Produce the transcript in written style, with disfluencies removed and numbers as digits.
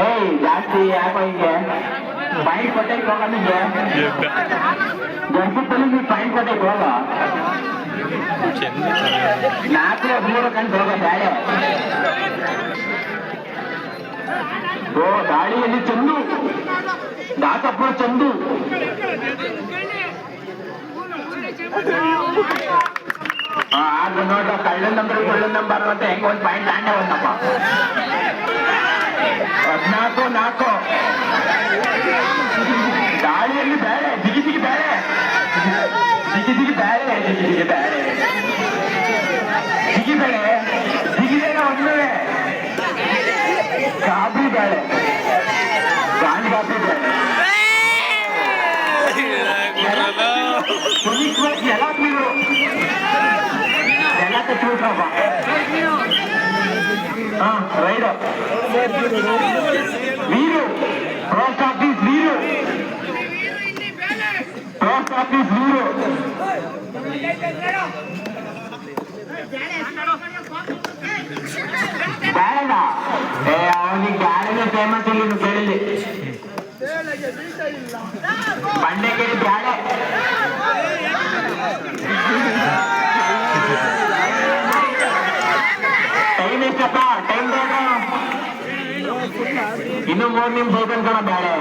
ಏಯ್ ಜಾಸ್ತಿ ಯಾಕೋ ಹಿಂಗೆ ಪಾಯಿಂಟ್ ಕೊಟ್ಟಕ್ಕೆ ಹೋಗ ನಿಂಗೆ ಜಡ್ಪಲ್ಲಿ ನೀವು ಪಾಯಿಂಟ್ ಕೊಟ್ಟಕ್ಕೆ ಹೋಗ 4-3 ಕಂಡು ಹೋಗ ಬ್ಯಾಳೆ ಓ ಗಾಳಿಯಲ್ಲಿ ಚಂದು ದಾಸಪ್ಪ ಚಂದು ಆಗ ನೋಡ್ರ ಕಳ್ಳನ್ ನಂಬರ್ ಒಳ್ಳೆ ನಂಬರ್ ಅಂತ ಹೆಂಗ ಒಂದ್ ಪಾಯಿಂಟ್ ತಾಂಡೆ ಒಂದಪ್ಪ 14 ಗಾಳಿಯಲ್ಲಿ ಬೇಳೆ ದಿಗಿ ಬೇಳೆ ದಿಗಿ ಬೇಳೆ ದಿಗಿ ಬೇಳೆ ದಿಗಿಬೇಡ ಒಂದೇ ಕಾಬಿ ಬೇಳೆ ಗಾಂಧಿ ಕಾಬಿ ಬೇಳೆ ಎಲ್ಲ ನೀವು ಎಲ್ಲ ಕಚ್ಚಿಬಿಟ್ರಪ್ಪ ಹಾ ರೈಡ್ ವೀರು ಪೋಸ್ಟ್ ಆಫೀಸ್ ವೀರು ಬ್ಯಾಡ ಅವನಿಗೆ ಬ್ಯಾಡನೇ ಫೇಮಸ್ ಇಲ್ಲಿ ಕೇಳಿಲ್ಲಿ ಬಂಡೆ ಕೇಳಿ ಬ್ಯಾಡೆ ಟೈಮ್ ಎಷ್ಟಪ್ಪ ಟೈಮ್ ಬೇಡ ಇನ್ನು 3 ನಿಮಿಷ ಐತನ್ ಕಣ ಬ್ಯಾಳೆ